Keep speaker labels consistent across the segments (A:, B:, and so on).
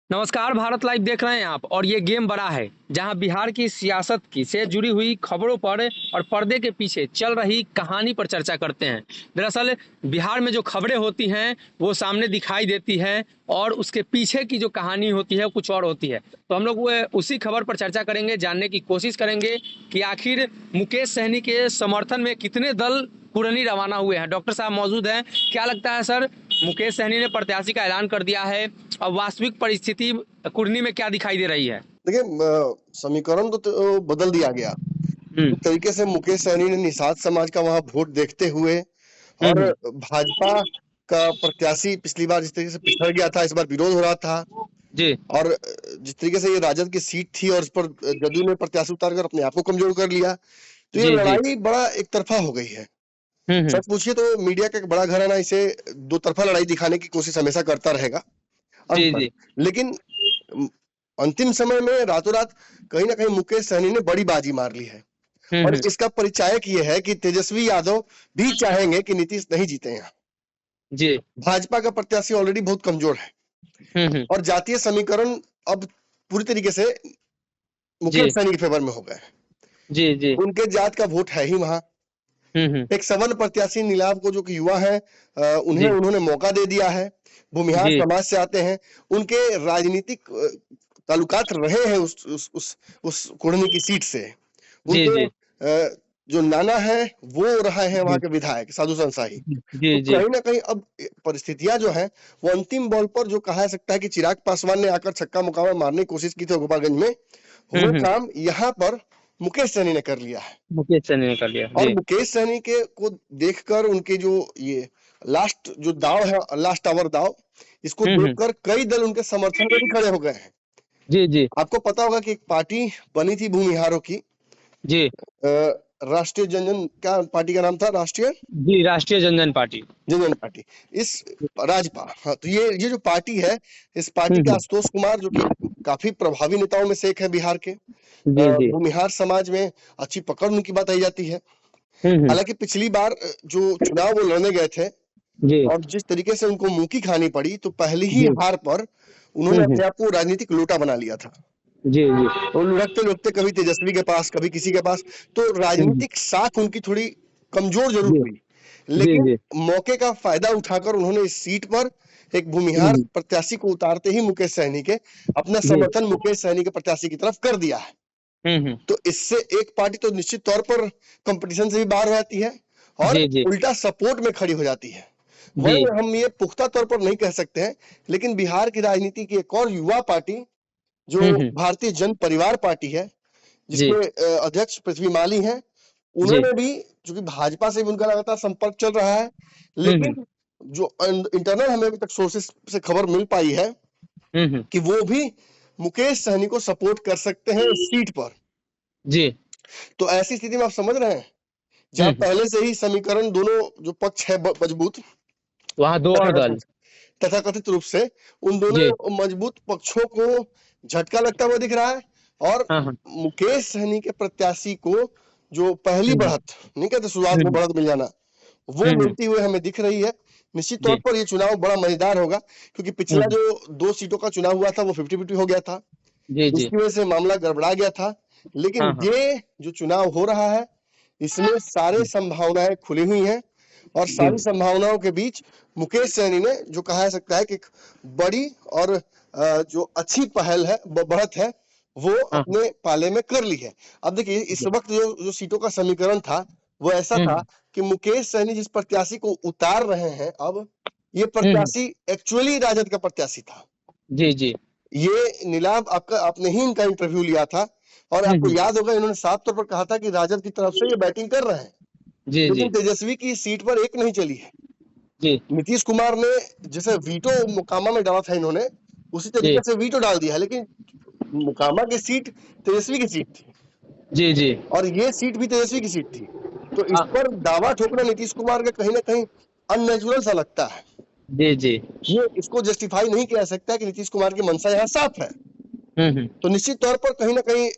A: नमस्कार, भारत लाइव देख रहे हैं आप और ये गेम बड़ा है जहां बिहार की सियासत की से जुड़ी हुई खबरों पर और पर्दे के पीछे चल रही कहानी पर चर्चा करते हैं। दरअसल बिहार में जो खबरें होती हैं वो सामने दिखाई देती है और उसके पीछे की जो कहानी होती है वो कुछ और होती है। तो हम लोग वो उसी खबर पर चर्चा करेंगे, जानने की कोशिश करेंगे कि आखिर मुकेश सहनी के समर्थन में कितने दल कुरनी रवाना हुए हैं। डॉक्टर साहब मौजूद हैं। क्या लगता है सर, मुकेश सहनी ने प्रत्याशी का ऐलान कर दिया है, अब वास्तविक परिस्थिति कुर्नी में क्या दिखाई दे रही है?
B: देखिए, समीकरण तो बदल दिया गया।
A: हम्म।
B: जिस तरीके से मुकेश सहनी ने निषाद समाज का वहां वोट देखते हुए और
A: हम्म।
B: भाजपा का प्रत्याशी पिछली बार जिस तरीके से पिछड़ गया था, इस बार विरोध हो रहा था।
A: जी।
B: और जिस तरीके से ये राजद की सीट थी और इस पर जदयू ने प्रत्याशी उतारकर अपने आप को कमजोर कर लिया, तो ये
A: जी। जी।
B: लड़ाई बड़ा एक तरफा हो गई है।
A: हम्म।
B: सच पूछिए तो मीडिया का एक बड़ा घराना इसे दो तरफा लड़ाई दिखाने की कोशिश हमेशा करता रहेगा अंत
A: जी।
B: तक।
A: जी।
B: लेकिन अंतिम समय में रातों रात कहीं ना कहीं मुकेश सहनी ने बड़ी बाजी मार ली है। और
A: हम्म।
B: इसका परिचायक ये है कि तेजस्वी यादव भी चाहेंगे कि नीतीश नहीं जीते यहाँ।
A: जी।
B: भाजपा का प्रत्याशी ऑलरेडी बहुत कमजोर है
A: हम्म।
B: और जातीय समीकरण अब पूरी तरीके से मुकेश
A: जी।
B: सहनी के फेवर में हो गए।
A: जी। जी।
B: उनके जात का वोट है ही वहां।
A: हम्म।
B: एक सवर्ण प्रत्याशी नीलाभ को जो कि युवा है, उन्हें
A: जी।
B: उन्होंने मौका दे दिया है। भूमिहार
A: जी।
B: समाज से आते हैं। उनके राजनीतिक ताल्लुकात रहे हैं उस कुढ़नी की सीट से।
A: जी।
B: उनके
A: जी।
B: जो नाना है वो रहे हैं वहां
A: जी।
B: के विधायक साधु संसाही। तो
A: जी। जी।
B: कहीं ना कहीं अब परिस्थितियां जो है वो अंतिम बॉल पर जो कहा जा सकता है कि चिराग पासवान ने आकर छक्का मुक्का मारने की कोशिश की थी गोपालगंज में, वो
A: हम्म।
B: काम यहाँ पर मुकेश सहनी ने कर लिया है।
A: मुकेश सहनी ने कर लिया।
B: और
A: जी।
B: मुकेश सहनी के को देखकर उनके जो ये लास्ट जो दाव है, लास्ट आवर दाव, इसको
A: हम्म।
B: देखकर कई दल उनके समर्थन में भी खड़े हो गए हैं।
A: जी। जी।
B: आपको पता होगा कि एक पार्टी बनी थी भूमिहारों की,
A: जी।
B: राष्ट्रीय जनजन, क्या पार्टी का नाम था? राष्ट्रीय
A: जी, राष्ट्रीय जनजन पार्टी।
B: जनजन पार्टी। इस राजपा, हाँ, तो ये जो पार्टी है, इस पार्टी के
A: हम्म।
B: आशुतोष कुमार जो कि काफी प्रभावी नेताओं में से एक है बिहार के।
A: जी। जी।
B: भूमिहार समाज में अच्छी पकड़ उनकी बताई जाती है।
A: हम्म।
B: हालांकि पिछली बार जो चुनाव वो लड़ने गए थे
A: जी।
B: और जिस तरीके से उनको मुंह की खानी पड़ी, तो पहली ही
A: जी।
B: हार पर उन्होंने
A: हम्म।
B: अपने आप को राजनीतिक लोटा बना लिया था।
A: जी। जी।
B: और लुढ़कते लुढ़कते कभी तेजस्वी के पास, कभी किसी के पास, तो
A: हम्म।
B: राजनीतिक साख उनकी थोड़ी कमजोर जरूर
A: जी।
B: हुई।
A: जी।
B: लेकिन
A: जी।
B: मौके का फायदा उठाकर उन्होंने इस सीट पर एक भूमिहार
A: हम्म।
B: प्रत्याशी को उतारते ही मुकेश सहनी के अपना
A: जी।
B: समर्थन मुकेश सहनी के प्रत्याशी की तरफ कर दिया है।
A: हम्म।
B: तो इससे एक पार्टी तो निश्चित तौर पर कंपटीशन से भी बाहर हो जाती है और
A: जी। जी।
B: उल्टा सपोर्ट में खड़ी हो जाती है।
A: जी।
B: वही हम ये पुख्ता तौर पर नहीं कह सकते हैं, लेकिन बिहार की राजनीति की एक और युवा पार्टी जो
A: हम्म।
B: भारतीय जन परिवार पार्टी है,
A: जी।
B: जिसके अध्यक्ष पृथ्वी माली हैं,
A: जी।
B: उन्होंने भी, चूंकि भाजपा से भी उनका लगातार संपर्क चल रहा है,
A: हम्म।
B: लेकिन जो इंटरनल हमें अभी तक सोर्सेस से खबर मिल पाई है
A: हम्म।
B: कि वो भी मुकेश सहनी को सपोर्ट कर सकते हैं इस सीट पर।
A: जी।
B: तो ऐसी स्थिति में आप समझ रहे हैं, जहां
A: हम्म।
B: पहले से ही समीकरण दोनों जो पक्ष है मजबूत,
A: वहाँ दो और दल।
B: तथाकथित रूप से उन
A: जी।
B: दोनों मजबूत पक्षों को झटका लगता हुआ दिख रहा है। और
A: हाँ हाँ।
B: मुकेश सहनी के प्रत्याशी को जो पहली
A: हम्म।
B: बढ़त, नहीं कहते शुरुआत में
A: हम्म।
B: बढ़त मिल जाना, वो
A: हम्म।
B: मिलती हुई हमें दिख रही है। निश्चित तौर
A: जी।
B: पर ये चुनाव बड़ा मजेदार होगा, क्योंकि पिछला
A: हम्म।
B: जो 2 सीटों का चुनाव हुआ था वो 50-50 हो गया था।
A: जी। जी।
B: उसकी वजह से मामला गड़बड़ा गया था। लेकिन
A: हाँ हाँ।
B: ये जो चुनाव हो रहा है, इसमें सारे संभावनाएं खुली हुई हैं और
A: जी।
B: सारी संभावनाओं के बीच मुकेश सहनी ने, जो कहा जा सकता है कि एक बड़ी और जो अच्छी पहल है, बढ़त है, वो
A: हाँ हाँ।
B: अपने पाले में कर ली है। अब देखिए, इस
A: जी।
B: वक्त जो जो सीटों का समीकरण था वो ऐसा था
A: हम्म।
B: कि मुकेश सहनी जिस प्रत्याशी को उतार रहे हैं, अब ये
A: हम्म।
B: प्रत्याशी एक्चुअली राजद का प्रत्याशी था।
A: जी। जी।
B: ये नीलाभ आपका, आपने ही इनका इंटरव्यू लिया था और आपको
A: हम्म।
B: याद होगा इन्होंने साफ तौर पर कहा था कि राजद की तरफ से ये बैटिंग कर रहे हैं।
A: जी।
B: लेकिन
A: जी।
B: तेजस्वी की सीट पर एक नहीं चली है।
A: जी।
B: नीतीश कुमार ने जैसे वीटो मोकामा में डाला था, इन्होंने उसी
A: जी।
B: तरीके से वीटो डाल दिया है। लेकिन मोकामा की सीट तेजस्वी की सीट थी
A: जी। जी।
B: और ये सीट भी तेजस्वी की सीट थी। तो इस
A: हाँ।
B: पर दावा ठोकना नीतीश कुमार का कहीं ना कहीं अननेचुरल सा लगता है।
A: जी। जी।
B: ये इसको जस्टिफाई नहीं किया जा सकता कि नीतीश कुमार की मंशा यहाँ साफ है।
A: हम्म।
B: तो निश्चित तौर पर कहीं ना कहीं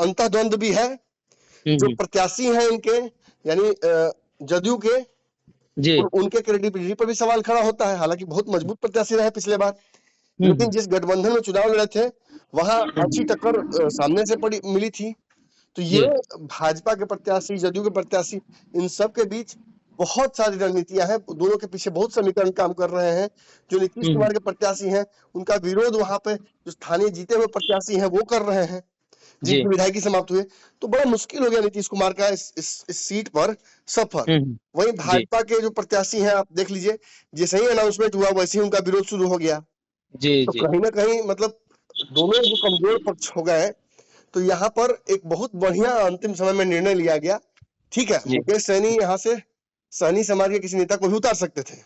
B: अंतर्द्वंद भी है। जो
A: हम्म।
B: प्रत्याशी हैं इनके, यानी जदयू के,
A: जी।
B: उनके क्रेडिबिलिटी पर भी सवाल खड़ा होता है। हालांकि बहुत मजबूत प्रत्याशी रहे पिछले बार, लेकिन जिस गठबंधन में चुनाव लड़े थे वहां अच्छी टक्कर सामने से पड़ी मिली थी। तो ये
A: जी
B: भाजपा के प्रत्याशी, जदयू के प्रत्याशी, इन सब के बीच बहुत सारी रणनीतियां हैं, दोनों के पीछे बहुत समीकरण काम कर रहे हैं। जो नीतीश कुमार के प्रत्याशी हैं उनका विरोध वहां पे जो स्थानीय जीते हुए प्रत्याशी हैं वो कर रहे हैं,
A: जी
B: जिनकी विधायकी समाप्त हुई। तो बड़ा मुश्किल हो गया नीतीश कुमार का इस सीट पर सफर। वहीं
A: जी
B: भाजपा के जो प्रत्याशी हैं आप देख लीजिए, जैसे ही अनाउंसमेंट हुआ वैसे ही उनका विरोध शुरू हो गया।
A: जी
B: तो
A: जी
B: कहीं ना कहीं मतलब दोनों जो कमजोर पक्ष हो गए, तो यहाँ पर एक बहुत बढ़िया अंतिम समय में निर्णय लिया गया। ठीक है,
A: जी
B: मुकेश सहनी यहाँ से सहनी समाज के किसी नेता को भी उतार सकते थे,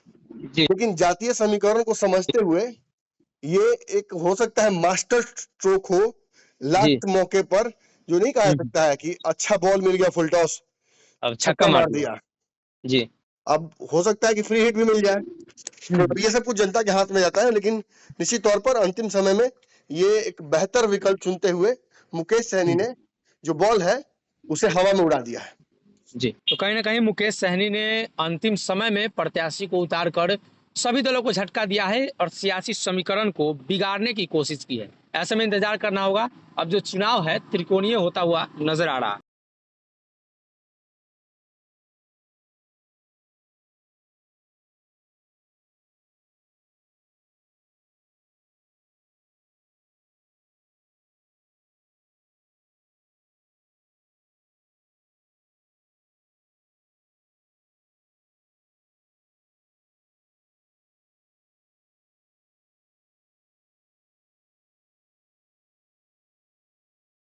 A: जी
B: लेकिन जातीय समीकरण को समझते हुए ये एक हो सकता है मास्टर स्ट्रोक हो,
A: जी
B: लास्ट मौके पर, जो नहीं कहा जा सकता है कि अच्छा बॉल मिल गया, फुल टॉस,
A: अब छक्का
B: छक्का
A: मार
B: मार
A: दिया।
B: दिया।
A: जी
B: अब हो सकता है कि फ्री हिट भी मिल जाए। तो अब ये सब कुछ जनता के हाथ में जाता है, लेकिन निश्चित तौर पर अंतिम समय में ये एक बेहतर विकल्प चुनते हुए मुकेश सहनी ने जो बॉल है उसे हवा में उड़ा दिया है।
A: जी तो कहीं ना कहीं मुकेश सहनी ने अंतिम समय में प्रत्याशी को उतार कर सभी दलों को झटका दिया है और सियासी समीकरण को बिगाड़ने की कोशिश की है। ऐसे में इंतजार करना होगा, अब जो चुनाव है त्रिकोणीय होता हुआ नजर आ रहा है।